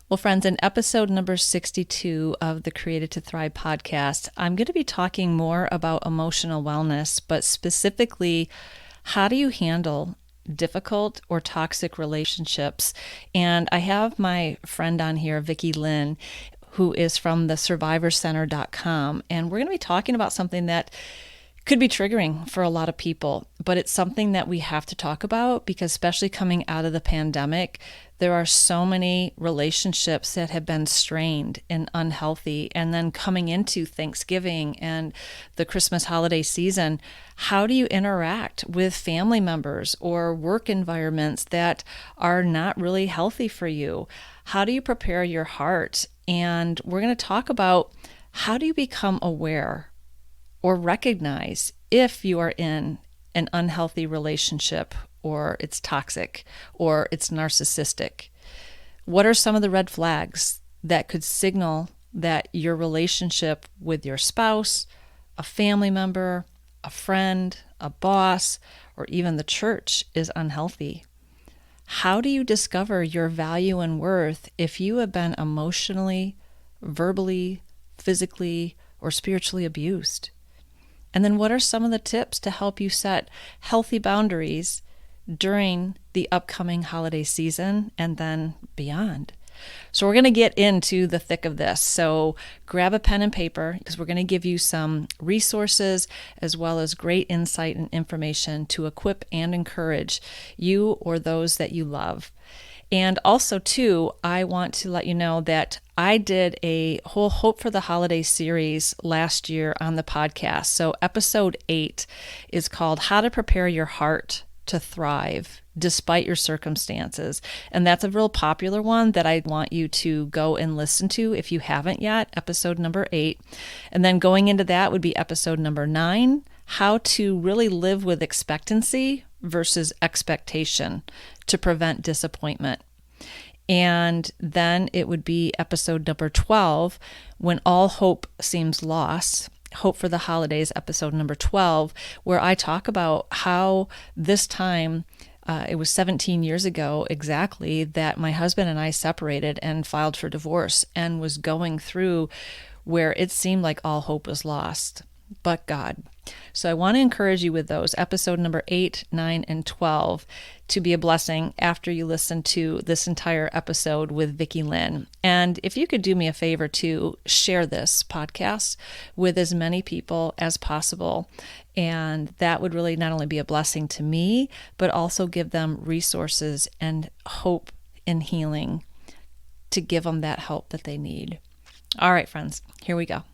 Well, friends, in episode number 62 of the Created to Thrive podcast, I'm going to be talking more about emotional wellness, but specifically, how do you handle difficult or toxic relationships? And I have my friend on here, Vickie Lynn, who is from the survivorcenter.com. And we're going to be talking about something that could be triggering for a lot of people, but it's something that we have to talk about because, especially coming out of the pandemic, there are so many relationships that have been strained and unhealthy. And then coming into Thanksgiving and the Christmas holiday season, how do you interact with family members or work environments that are not really healthy for you? How do you prepare your heart? And we're going to talk about how do you become aware or recognize if you are in an unhealthy relationship or it's toxic or it's narcissistic. What are some of the red flags that could signal that your relationship with your spouse, a family member, a friend, a boss, or even the church is unhealthy? How do you discover your value and worth if you have been emotionally, verbally, physically, or spiritually abused? And then what are some of the tips to help you set healthy boundaries during the upcoming holiday season and then beyond? So we're going to get into the thick of this. So grab a pen and paper because we're going to give you some resources as well as great insight and information to equip and encourage you or those that you love. And also, too, I want to let you know that I did a whole Hope for the Holiday series last year on the podcast. So episode 8 is called How to Prepare Your Heart to Thrive Despite Your Circumstances. And that's a real popular one that I want you to go and listen to if you haven't yet, episode number 8. And then going into that would be episode number 9, How to Really Live with Expectancy versus Expectation to Prevent Disappointment. And then it would be episode number 12, When All Hope Seems Lost. Hope for the Holidays, episode number 12, where I talk about how this time, it was 17 years ago exactly, that my husband and I separated and filed for divorce and was going through where it seemed like all hope was lost, but God. So I want to encourage you with those, episode number 8, 9, and 12, to be a blessing after you listen to this entire episode with Vickie Lynn. And if you could do me a favor to share this podcast with as many people as possible, and that would really not only be a blessing to me, but also give them resources and hope and healing to give them that help that they need. All right, friends, here we go.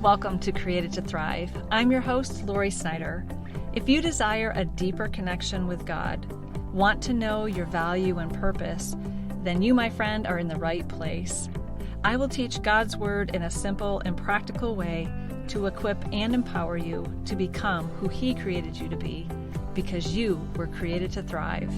Welcome to Created to Thrive. I'm your host, Lori Snyder. If you desire a deeper connection with God, want to know your value and purpose, then you, my friend, are in the right place. I will teach God's Word in a simple and practical way to equip and empower you to become who He created you to be, because you were created to thrive.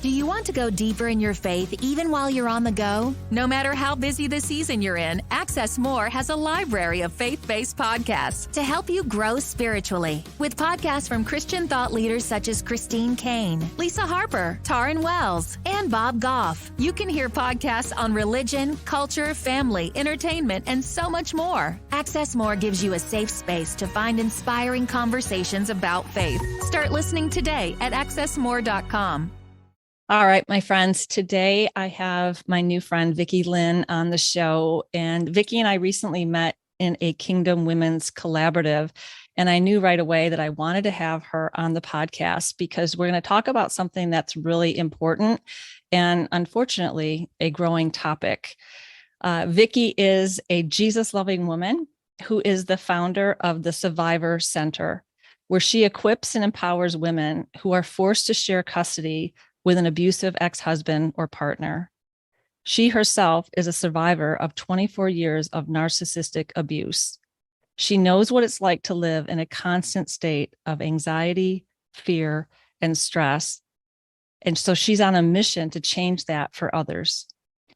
Do you want to go deeper in your faith even while you're on the go? No matter how busy the season you're in, Access More has a library of faith-based podcasts to help you grow spiritually. With podcasts from Christian thought leaders such as Christine Kane, Lisa Harper, Taryn Wells, and Bob Goff, you can hear podcasts on religion, culture, family, entertainment, and so much more. Access More gives you a safe space to find inspiring conversations about faith. Start listening today at accessmore.com. All right, my friends, today I have my new friend, Vickie Lynn, on the show. And Vickie and I recently met in a Kingdom Women's Collaborative. And I knew right away that I wanted to have her on the podcast because we're going to talk about something that's really important and, unfortunately, a growing topic. Vickie is a Jesus-loving woman who is the founder of the Survivor Center, where she equips and empowers women who are forced to share custody with an abusive ex-husband or partner. She herself is a survivor of 24 years of narcissistic abuse. She knows what it's like to live in a constant state of anxiety, fear, and stress. And so she's on a mission to change that for others.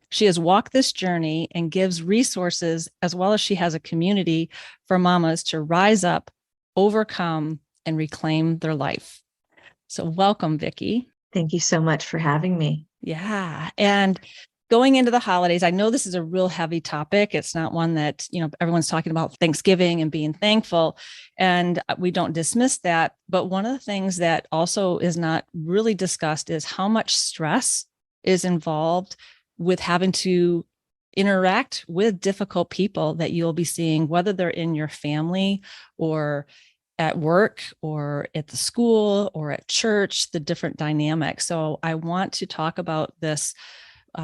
She has walked this journey and gives resources, as well as she has a community for mamas to rise up, overcome, and reclaim their life. So welcome, Vickie. Thank you so much for having me. Yeah. And going into the holidays, I know this is a real heavy topic. It's not one that, everyone's talking about Thanksgiving and being thankful, and we don't dismiss that. But one of the things that also is not really discussed is how much stress is involved with having to interact with difficult people that you'll be seeing, whether they're in your family or at work or at the school or at church, the different dynamics. So I want to talk about this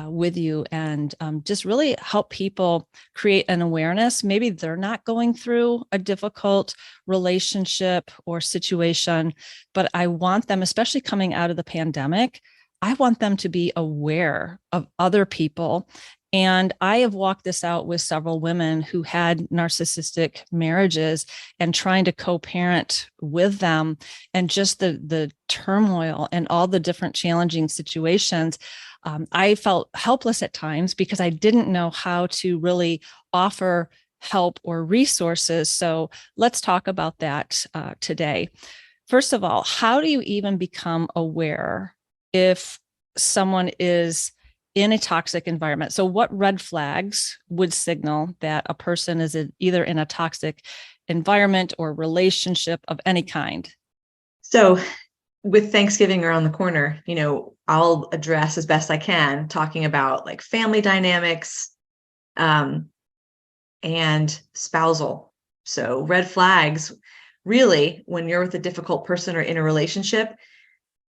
with you and just really help people create an awareness. Maybe they're not going through a difficult relationship or situation, but I want them, especially coming out of the pandemic, I want them to be aware of other people. And I have walked this out with several women who had narcissistic marriages and trying to co-parent with them, and just the turmoil and all the different challenging situations. I felt helpless at times because I didn't know how to really offer help or resources. So let's talk about that today. First of all, how do you even become aware if someone is in a toxic environment? So what red flags would signal that a person is either in a toxic environment or relationship of any kind? So with Thanksgiving around the corner, I'll address as best I can, talking about like family dynamics, and spousal. So red flags, really, when you're with a difficult person or in a relationship,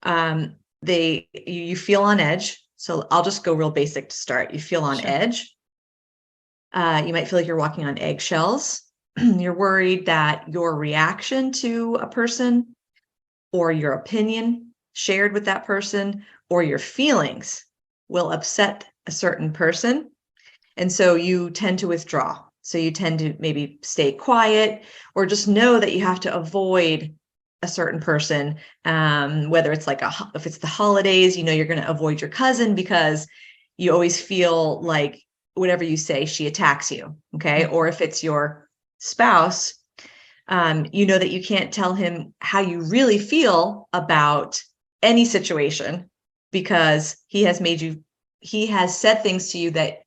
you feel on edge. So I'll just go real basic to start. You feel on edge. You might feel like you're walking on eggshells. You're worried that your reaction to a person or your opinion shared with that person or your feelings will upset a certain person. And so you tend to withdraw. So you tend to maybe stay quiet or just know that you have to avoid a certain person, whether it's if it's the holidays, you're going to avoid your cousin because you always feel like whatever you say, she attacks you. Okay. Mm-hmm. Or if it's your spouse, that you can't tell him how you really feel about any situation because he has said things to you that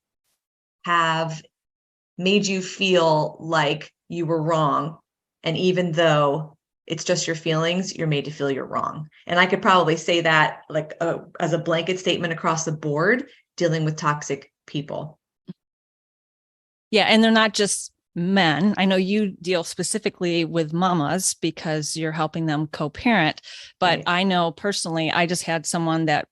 have made you feel like you were wrong. And even though it's just your feelings, you're made to feel you're wrong. And I could probably say that as a blanket statement across the board, dealing with toxic people. Yeah. And they're not just men. I know you deal specifically with mamas because you're helping them co-parent, but right. I know personally, I just had someone that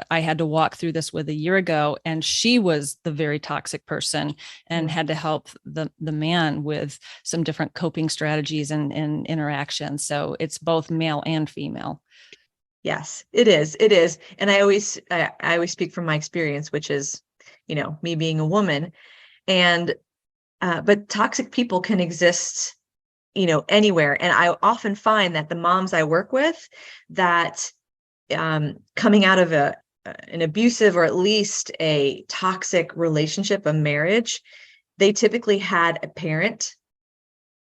I had to walk through this with a year ago, and she was the very toxic person and had to help the man with some different coping strategies and interactions. So it's both male and female. Yes, it is. It is. And I always speak from my experience, which is, me being a woman, but toxic people can exist, anywhere. And I often find that the moms I work with that coming out of an abusive or at least a toxic relationship, a marriage, they typically had a parent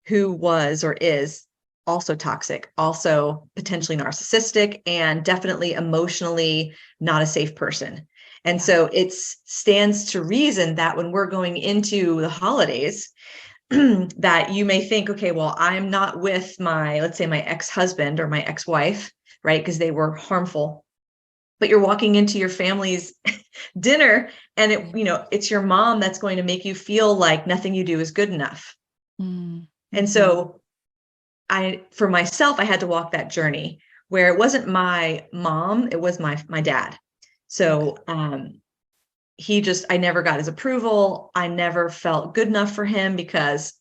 who was or is also toxic, also potentially narcissistic, and definitely emotionally not a safe person. And so it stands to reason that when we're going into the holidays, that you may think, okay, well, I'm not with let's say my ex-husband or my ex-wife, right? Because they were harmful, but you're walking into your family's dinner and it's your mom that's going to make you feel like nothing you do is good enough. Mm-hmm. And so for myself, I had to walk that journey where it wasn't my mom, it was my dad. So, I never got his approval. I never felt good enough for him because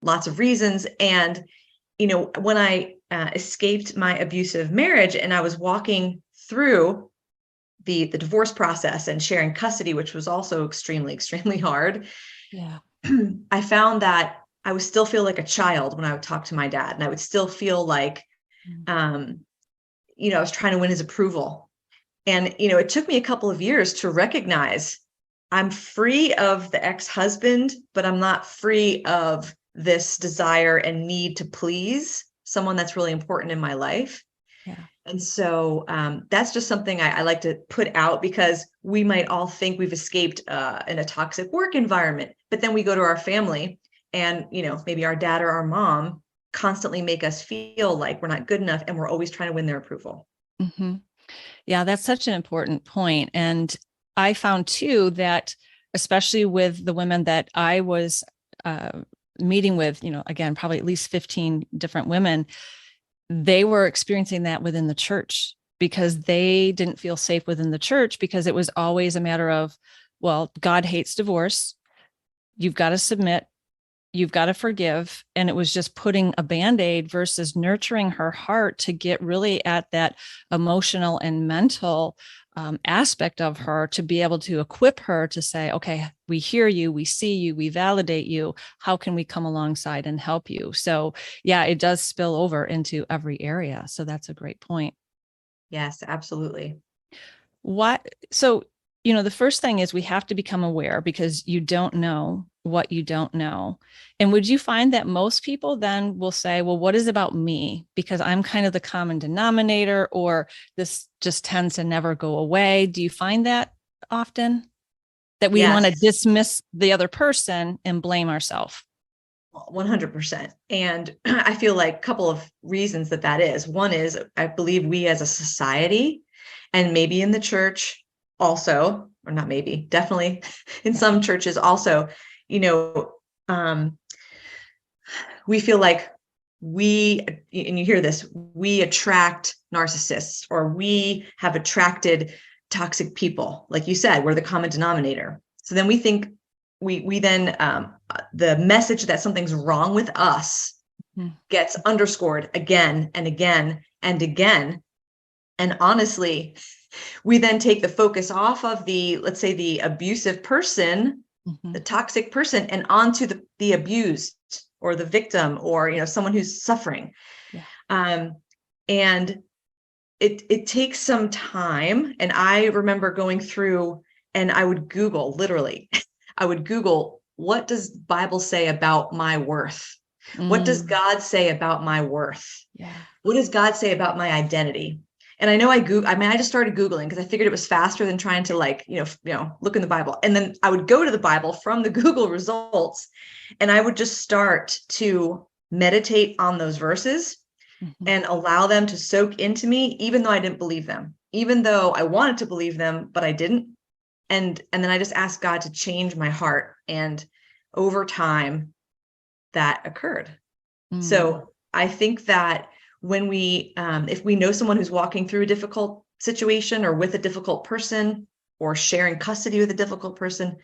lots of reasons. And, when I escaped my abusive marriage and I was walking through the divorce process and sharing custody, which was also extremely, extremely hard. Yeah. I found that I would still feel like a child when I would talk to my dad, and I would still feel like, I was trying to win his approval. And, it took me a couple of years to recognize I'm free of the ex-husband, but I'm not free of this desire and need to please someone that's really important in my life. Yeah. And so that's just something I like to put out, because we might all think we've escaped in a toxic work environment, but then we go to our family and, maybe our dad or our mom constantly make us feel like we're not good enough, and we're always trying to win their approval. Mm-hmm. Yeah, that's such an important point. And I found too that, especially with the women that I was meeting with, again, probably at least 15 different women, they were experiencing that within the church because they didn't feel safe within the church, because it was always a matter of, well, God hates divorce. You've got to submit. You've got to forgive. And it was just putting a Band-Aid versus nurturing her heart to get really at that emotional and mental aspect of her, to be able to equip her to say, okay, we hear you, we see you, we validate you. How can we come alongside and help you? So yeah, it does spill over into every area. So that's a great point. Yes, absolutely. So, the first thing is we have to become aware, because you don't know what you don't know. And would you find that most people then will say, well, what is about me? Because I'm kind of the common denominator, or this just tends to never go away. Do you find that often, that we want to Yes, dismiss the other person and blame ourselves? 100%. And I feel like a couple of reasons that is. One is, I believe we as a society, and maybe in the church also, or not maybe, definitely in some churches also, um, we feel like and you hear this, we attract narcissists, or we have attracted toxic people. Like you said, we're the common denominator. So then we think we then the message that something's wrong with us gets underscored again and again and again. And honestly, we then take the focus off of let's say the abusive person, the toxic person, and onto the abused, or the victim, or someone who's suffering. Yeah. And it takes some time. And I remember going through, and I would Google, literally, I would Google, what does Bible say about my worth? What does God say about my worth? Yeah. What does God say about my identity? And I know I just started Googling because I figured it was faster than trying to look in the Bible. And then I would go to the Bible from the Google results, and I would just start to meditate on those verses and allow them to soak into me, even though I didn't believe them, even though I wanted to believe them, but I didn't. And then I just asked God to change my heart. And over time that occurred. So I think that when if we know someone who's walking through a difficult situation, or with a difficult person, or sharing custody with a difficult person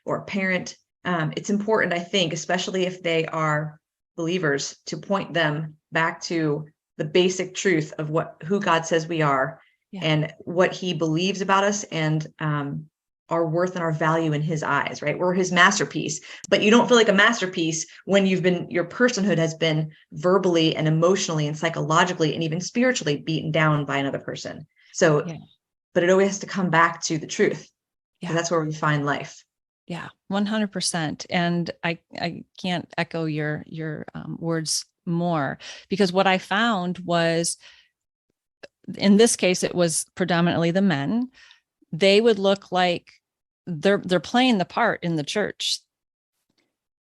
or a parent, it's important, I think, especially if they are believers, to point them back to the basic truth of who God says we are, and what he believes about us, and our worth and our value in his eyes, right? We're his masterpiece, but you don't feel like a masterpiece when your personhood has been verbally and emotionally and psychologically and even spiritually beaten down by another person. So, but it always has to come back to the truth, because that's where we find life. Yeah, 100%. And I can't echo your words more, because what I found was, in this case, it was predominantly the men. They would look like they're playing the part in the church.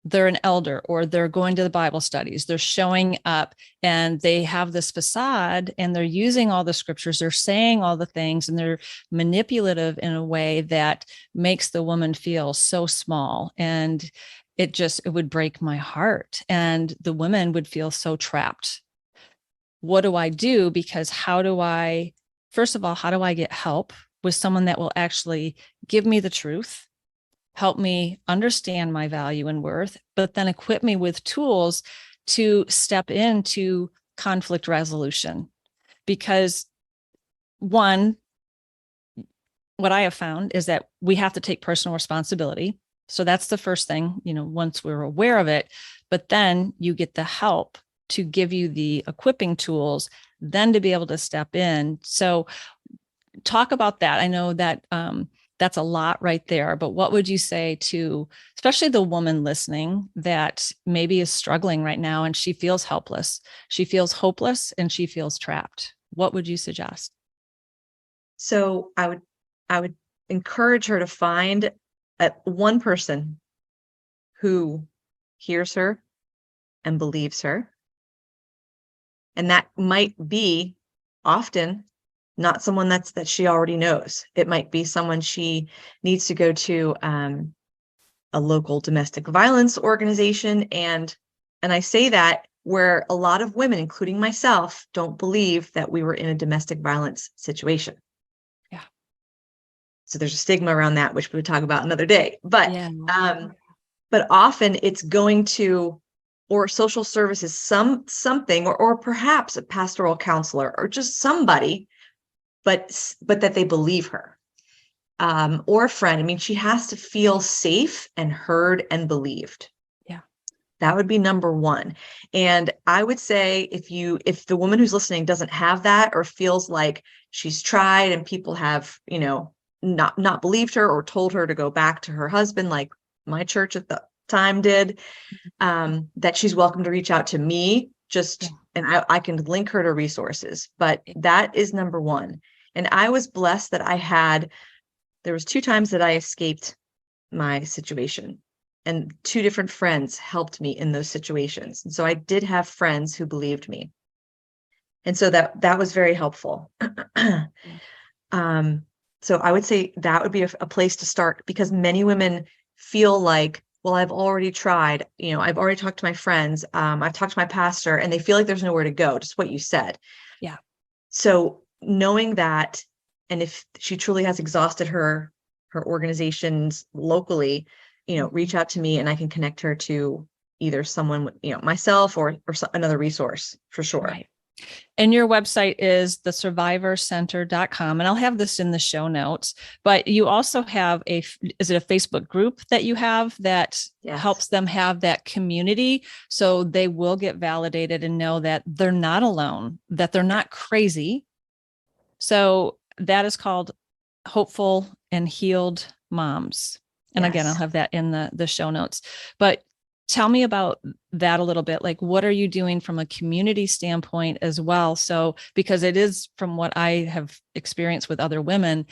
They're an elder, or they're going to the Bible studies. They're showing up, and they have this facade, and they're using all the scriptures. They're saying all the things, and they're manipulative in a way that makes the woman feel so small. And it would break my heart. And the women would feel so trapped. What do I do? Because first of all, how do I get help with someone that will actually give me the truth, help me understand my value and worth, but then equip me with tools to step into conflict resolution? Because one, what I have found is that we have to take personal responsibility. So that's the first thing, once we're aware of it, but then you get the help to give you the equipping tools, then to be able to step in. So talk about that. I know that that's a lot right there. But what would you say to, especially the woman listening that maybe is struggling right now and she feels helpless, she feels hopeless, and she feels trapped? What would you suggest? So I would encourage her to find one person who hears her and believes her. And that might be often not someone that she already knows. It might be someone she needs to go to a local domestic violence organization. And I say that where a lot of women, including myself, don't believe that we were in a domestic violence situation. Yeah. So there's a stigma around that, which we would talk about another day. Yeah. But often it's going to, or social services, something, or perhaps a pastoral counselor, or just somebody, but that they believe her, or a friend. I mean, she has to feel safe and heard and believed. Yeah. That would be number one. And I would say if the woman who's listening doesn't have that, or feels like she's tried and people have, not believed her or told her to go back to her husband, like my church at the time did, that she's welcome to reach out to me, and I can link her to resources, but that is number one. And I was blessed that there was 2 times that I escaped my situation, and 2 different friends helped me in those situations. And so I did have friends who believed me. And so that was very helpful. So I would say that would be a place to start, because many women feel like, well, I've already tried, I've already talked to my friends, I've talked to my pastor, and they feel like there's nowhere to go, just what you said. Yeah. So knowing that, and if she truly has exhausted her organizations locally, reach out to me and I can connect her to either someone, myself or another resource for sure. Right. And your website is thesurvivorcenter.com. And I'll have this in the show notes, but you also have is it a Facebook group that you have that helps them have that community, so they will get validated and know that they're not alone, that they're not crazy. So that is called Hopeful and Healed Moms. And again, I'll have that in the show notes. But tell me about that a little bit. Like, what are you doing from a community standpoint as well? So, because it is, from what I have experienced with other women,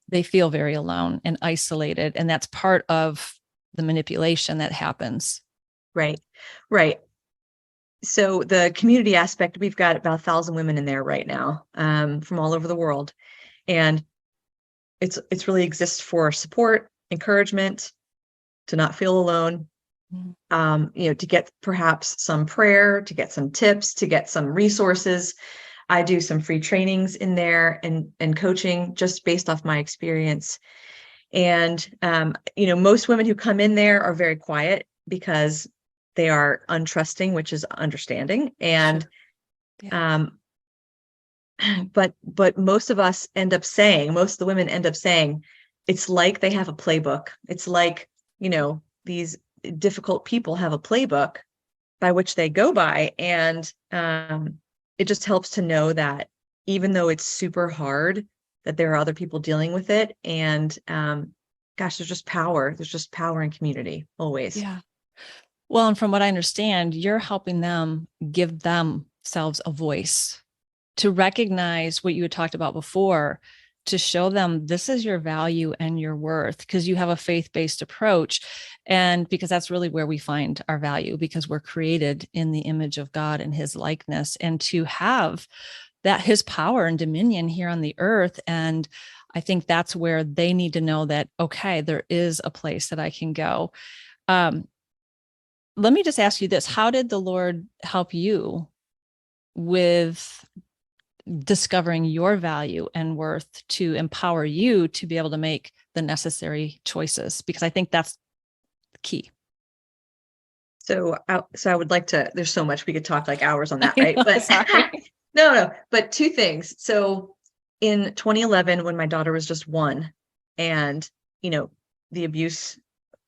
they feel very alone and isolated. And that's part of the manipulation that happens. Right. Right. So the community aspect, we've got about 1,000 women in there right now, from all over the world. And it's really exists for support, encouragement, to not feel alone, to get perhaps some prayer, to get some tips, to get some resources. I do some free trainings in there and coaching just based off my experience. And, most women who come in there are very quiet because they are untrusting, which is understanding. And, sure. Yeah. But most of the women end up saying, it's like they have a playbook. It's like, these difficult people have a playbook by which they go by. And it just helps to know that even though it's super hard, that there are other people dealing with it. And there's just power. There's just power in community always. Yeah. Well, and from what I understand, you're helping them give themselves a voice, to recognize what you had talked about before, to show them this is your value and your worth, because you have a faith-based approach. And because that's really where we find our value, because we're created in the image of God and his likeness, and to have that his power and dominion here on the earth. And I think that's where they need to know that, okay, there is a place that I can go. Let me just ask you this. How did the Lord help you with discovering your value and worth to empower you to be able to make the necessary choices? Because I think that's the key. So I would like to, there's so much we could talk like hours on that, right? But no, but 2 things. So in 2011, when my daughter was just 1, and, the abuse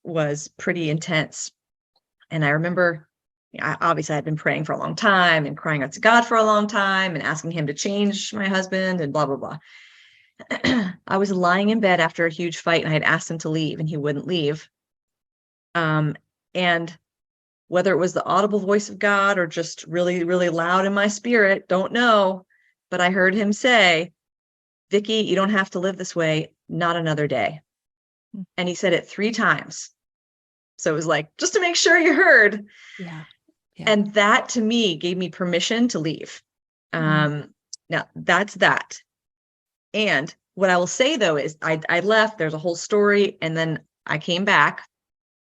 was pretty intense. And I remember, obviously I had been praying for a long time and crying out to God for a long time and asking him to change my husband and blah, blah, blah. I was lying in bed after a huge fight and I had asked him to leave and he wouldn't leave. And whether it was the audible voice of God or just really, really loud in my spirit, don't know. But I heard him say, Vickie, you don't have to live this way. Not another day. And he said it 3 times. So it was like, just to make sure you heard. Yeah. Yeah. And that to me gave me permission to leave. Now that's that. And what I will say though is I left, there's a whole story, and then I came back.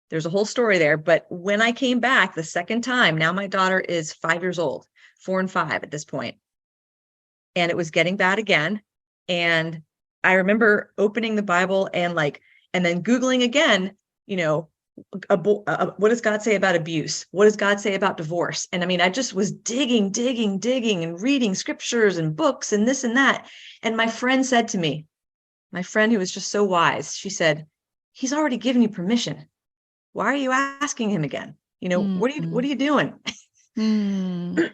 There's a whole story there. But when I came back the second time, now my daughter is 5 years old, 4 and 5 at this point, and it was getting bad again. And I remember opening the Bible and then Googling again, what does God say about abuse? What does God say about divorce? And I mean, I just was digging and reading scriptures and books and this and that. And my friend said to me, my friend who was just so wise, she said, he's already given you permission. Why are you asking him again? What are you doing? And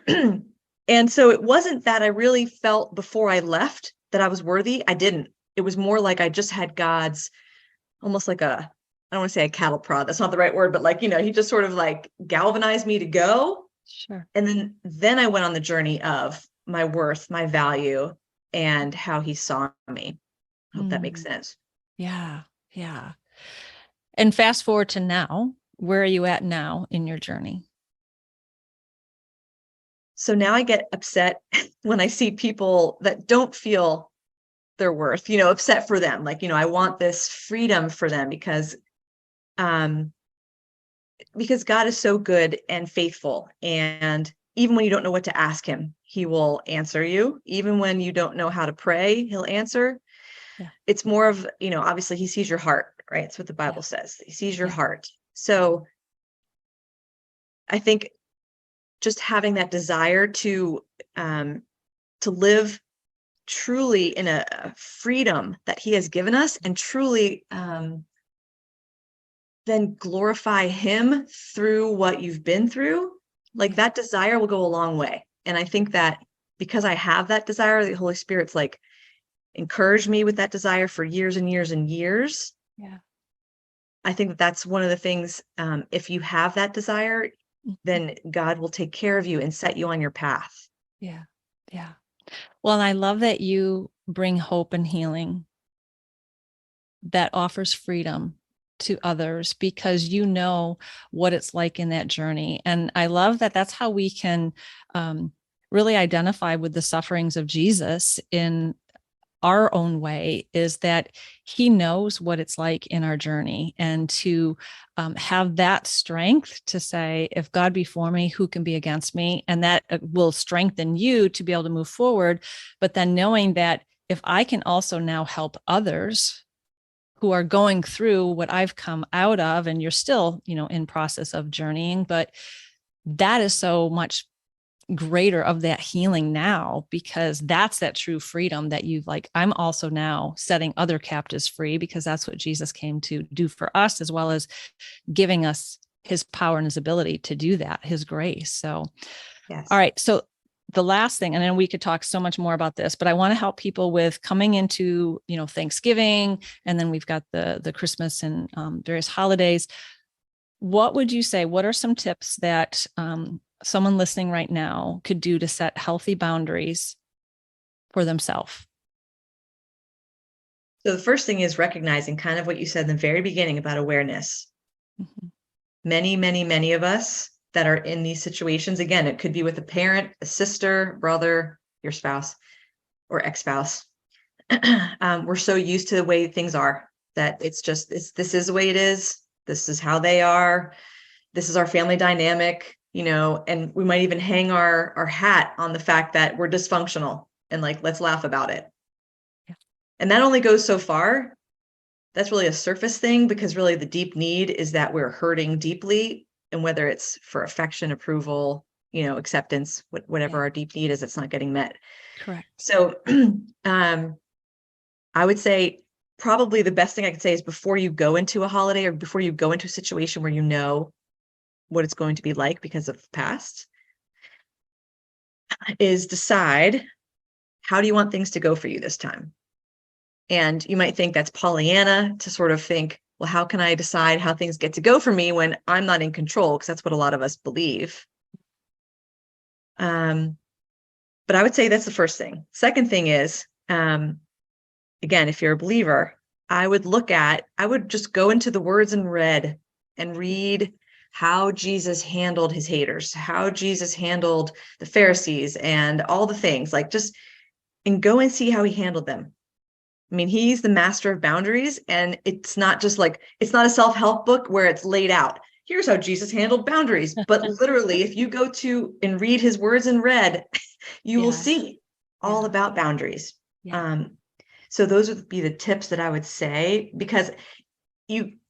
so it wasn't that I really felt before I left that I was worthy. I didn't. It was more like I just had God's, almost like I don't want to say a cattle prod. That's not the right word, but he just sort of galvanized me to go. Sure. And then I went on the journey of my worth, my value, and how he saw me. I hope that makes sense. Yeah. Yeah. And fast forward to now, where are you at now in your journey? So now I get upset when I see people that don't feel their worth, upset for them. I want this freedom for them because God is so good and faithful. And even when you don't know what to ask him, he will answer you. Even when you don't know how to pray, he'll answer. Yeah. It's more of, obviously he sees your heart, right? That's what the Bible says. He sees your heart. So I think just having that desire to live truly in a freedom that he has given us and truly then glorify him through what you've been through, that desire will go a long way. And I think that because I have that desire, the Holy Spirit's encouraged me with that desire for years and years and years. Yeah. I think that's one of the things, if you have that desire, then God will take care of you and set you on your path. Yeah. Yeah. Well, and I love that you bring hope and healing that offers freedom to others because you know what it's like in that journey. And I love that that's how we can really identify with the sufferings of Jesus in our own way, is that he knows what it's like in our journey, and to have that strength to say, if God be for me, who can be against me? And that will strengthen you to be able to move forward. But then knowing that if I can also now help others who are going through what I've come out of, and you're still, in process of journeying, but that is so much greater of that healing now, because that's that true freedom that I'm also now setting other captives free, because that's what Jesus came to do for us, as well as giving us his power and his ability to do that, his grace. So, yes. All right. So the last thing, and then we could talk so much more about this, but I want to help people with coming into, Thanksgiving, and then we've got the Christmas and various holidays. What would you say? What are some tips that someone listening right now could do to set healthy boundaries for themselves? So the first thing is recognizing kind of what you said in the very beginning about awareness. Mm-hmm. Many, many, many of us that are in these situations, again, it could be with a parent, a sister, brother, your spouse, or ex-spouse. We're so used to the way things are that this is the way it is. This is how they are. This is our family dynamic, and we might even hang our hat on the fact that we're dysfunctional and let's laugh about it. Yeah. And that only goes so far. That's really a surface thing, because really the deep need is that we're hurting deeply, and whether it's for affection, approval, acceptance, whatever our deep need is, it's not getting met. Correct. So I would say probably the best thing I could say is, before you go into a holiday or before you go into a situation where you know what it's going to be like because of the past, is decide, how do you want things to go for you this time? And you might think that's Pollyanna to sort of think, well, how can I decide how things get to go for me when I'm not in control? Because that's what a lot of us believe. But I would say that's the first thing. Second thing is, again, if you're a believer, I would just go into the words in red and read how Jesus handled his haters, how Jesus handled the Pharisees and all the things, and go and see how he handled them. I mean, he's the master of boundaries, and it's not a self-help book where it's laid out. Here's how Jesus handled boundaries. But literally, if you go to and read his words in red, you will see all about boundaries. Yeah. So those would be the tips that I would say, because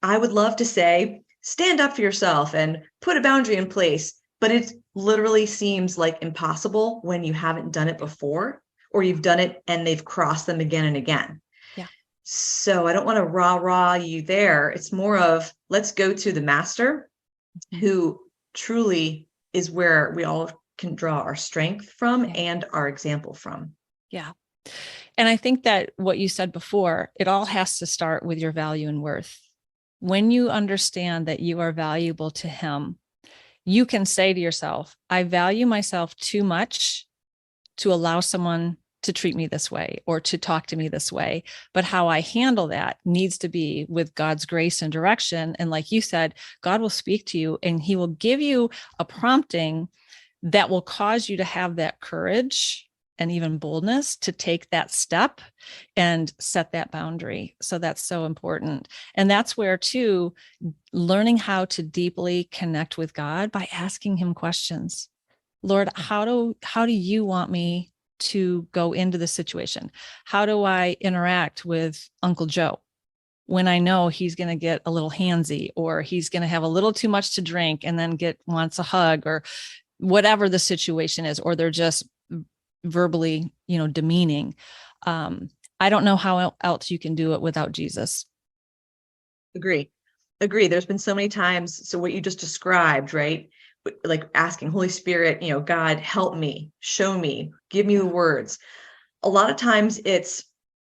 I would love to say, stand up for yourself and put a boundary in place, but it literally seems like impossible when you haven't done it before, or you've done it and they've crossed them again and again. Yeah. So I don't want to rah you there. It's more of, let's go to the master who truly is where we all can draw our strength from and our example from. Yeah. And I think that what you said before, it all has to start with your value and worth. When you understand that you are valuable to him, you can say to yourself, I value myself too much to allow someone to treat me this way or to talk to me this way. But how I handle that needs to be with God's grace and direction. And like you said, God will speak to you and he will give you a prompting that will cause you to have that courage and even boldness to take that step and set that boundary. So that's so important. And that's where too, learning how to deeply connect with God by asking him questions. Lord, how do you want me to go into the situation? How do I interact with Uncle Joe when I know he's going to get a little handsy, or he's going to have a little too much to drink and then wants a hug, or whatever the situation is, or they're just verbally, demeaning. I don't know how else you can do it without Jesus. Agree. There's been so many times. So what you just described, right? Like asking Holy Spirit, God, help me, show me, give me the words. A lot of times he's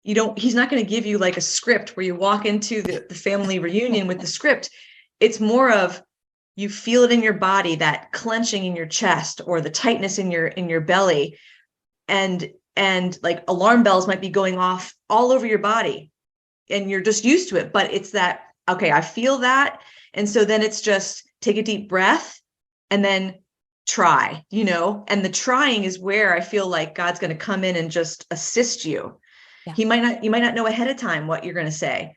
not going to give you like a script where you walk into the family reunion with the script. It's more of, you feel it in your body, that clenching in your chest or the tightness in your belly. And like alarm bells might be going off all over your body and you're just used to it, but it's that, okay, I feel that. And so then it's just take a deep breath and then try, and the trying is where I feel like God's going to come in and just assist you. Yeah. You might not know ahead of time what you're going to say.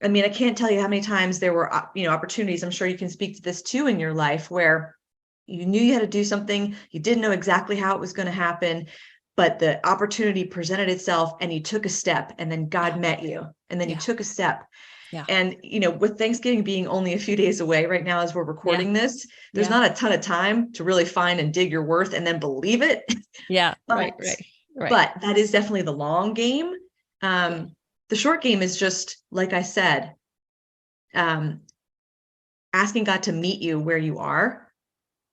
I mean, I can't tell you how many times there were, opportunities. I'm sure you can speak to this too in your life, where you knew you had to do something. You didn't know exactly how it was going to happen, but the opportunity presented itself and you took a step, and then God met you, and then you took a step. Yeah. And, with Thanksgiving being only a few days away right now, as we're recording this, there's not a ton of time to really find and dig your worth and then believe it. Yeah. Right. But that is definitely the long game. The short game is just, like I said, asking God to meet you where you are.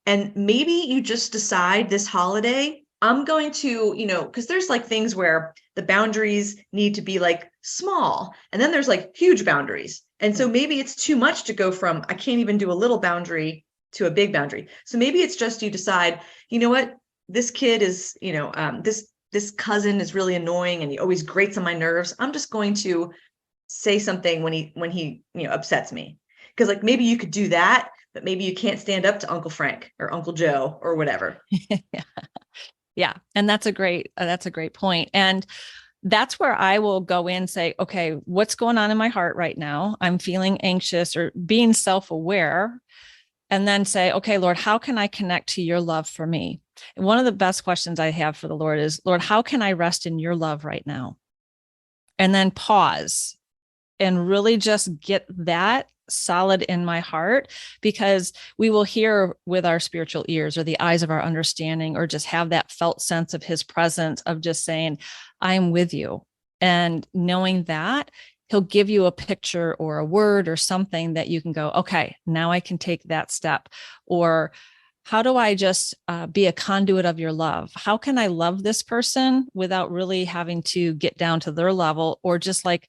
And maybe you just decide this holiday, I'm going to, because there's like things where the boundaries need to be like small, and then there's like huge boundaries. And so maybe it's too much to go from, I can't even do a little boundary to a big boundary. So maybe it's just, you decide, what, this kid is, this cousin is really annoying and he always grates on my nerves. I'm just going to say something when he upsets me. Because like maybe you could do that, but maybe you can't stand up to Uncle Frank or Uncle Joe or whatever. Yeah. And that's a great point. And that's where I will go in and say, okay, what's going on in my heart right now? I'm feeling anxious, or being self-aware, and then say, okay, Lord, how can I connect to your love for me? And one of the best questions I have for the Lord is, Lord, how can I rest in your love right now? And then pause and really just get that solid in my heart, because we will hear with our spiritual ears or the eyes of our understanding, or just have that felt sense of his presence, of just saying, I'm with you. And knowing that he'll give you a picture or a word or something that you can go, okay, now I can take that step. Or how do I just be a conduit of your love? How can I love this person without really having to get down to their level, or just like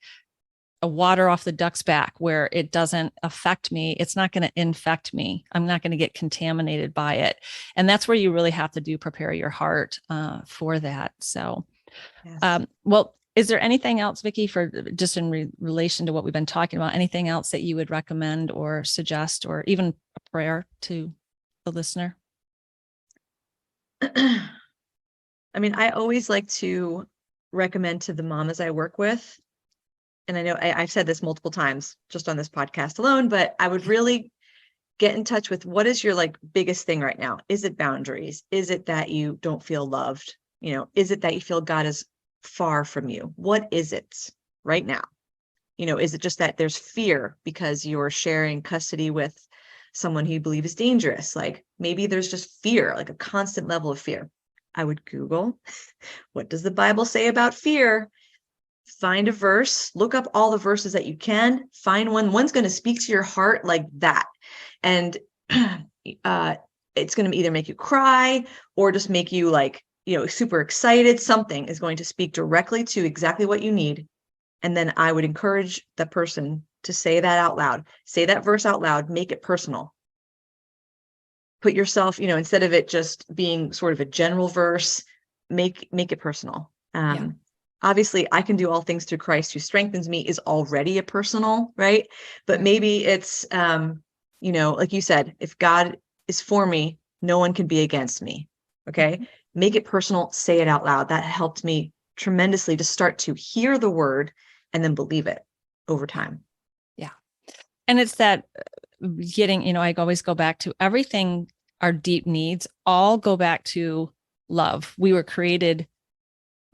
a water off the duck's back where it doesn't affect me? It's not going to infect me. I'm not going to get contaminated by it. And that's where you really have to prepare your heart for that. So, Yes. well, is there anything else, Vickie, for just in relation to what we've been talking about, anything else that you would recommend or suggest, or even a prayer to the listener? I mean, I always like to recommend to the mamas I work with, and I know I've said this multiple times just on this podcast alone, but I would really get in touch with, what is your like biggest thing right now? Is it boundaries? Is it that you don't feel loved? Is it that you feel God is far from you? What is it right now? Is it just that there's fear because you're sharing custody with someone who you believe is dangerous? Like maybe there's just fear, like a constant level of fear. I would Google, what does the Bible say about fear? Find a verse, look up all the verses that you can, find one's going to speak to your heart like that. And it's going to either make you cry or just make you like, super excited. Something is going to speak directly to exactly what you need. And then I would encourage the person to say that out loud, say that verse out loud, make it personal. Put yourself, instead of it just being sort of a general verse, make it personal. Obviously, I can do all things through Christ who strengthens me is already a personal, right? But maybe it's, like you said, if God is for me, no one can be against me. Okay. Make it personal, say it out loud. That helped me tremendously to start to hear the word and then believe it over time. Yeah. And it's that getting, I always go back to everything, our deep needs all go back to love. We were created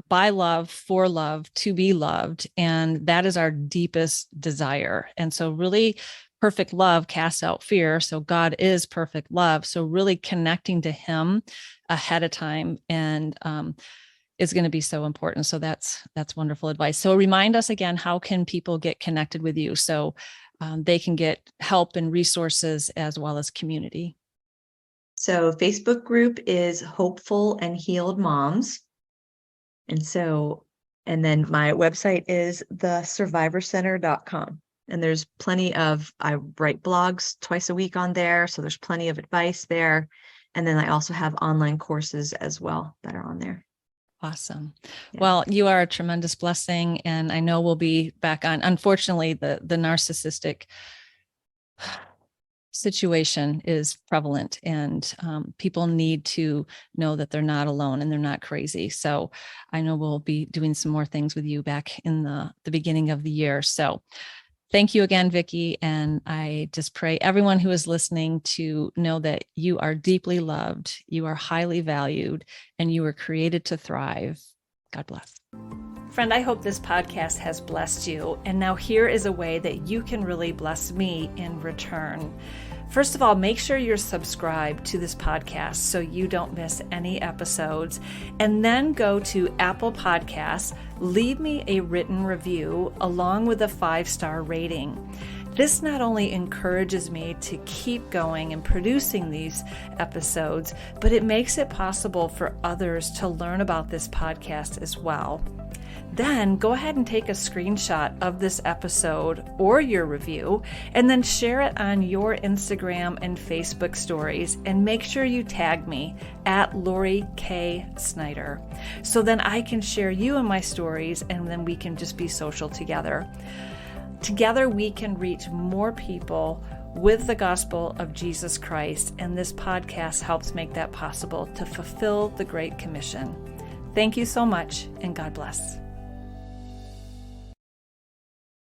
by love, for love, to be loved. And that is our deepest desire. And so really perfect love casts out fear. So God is perfect love. So really connecting to him ahead of time and is going to be so important. So that's wonderful advice. So remind us again, how can people get connected with you so they can get help and resources as well as community? So Facebook group is Hopeful and Healed Moms. And then my website is thesurvivorcenter.com. And there's I write blogs twice a week on there. So there's plenty of advice there. And then I also have online courses as well that are on there. Awesome. Yeah. Well, you are a tremendous blessing. And I know we'll be back on. Unfortunately, the narcissistic situation is prevalent, and people need to know that they're not alone and they're not crazy. So I know we'll be doing some more things with you back in the beginning of the year. So thank you again, Vickie. And I just pray everyone who is listening to know that you are deeply loved, you are highly valued, and you were created to thrive. God bless. Friend, I hope this podcast has blessed you. And now here is a way that you can really bless me in return. First of all, make sure you're subscribed to this podcast so you don't miss any episodes. And then go to Apple Podcasts, leave me a written review along with a 5-star rating. This not only encourages me to keep going and producing these episodes, but it makes it possible for others to learn about this podcast as well. Then go ahead and take a screenshot of this episode or your review, and then share it on your Instagram and Facebook stories, and make sure you tag me at Lori K. Snyder. So then I can share you in my stories, and then we can just be social together. Together we can reach more people with the gospel of Jesus Christ, and this podcast helps make that possible to fulfill the Great Commission. Thank you so much, and God bless.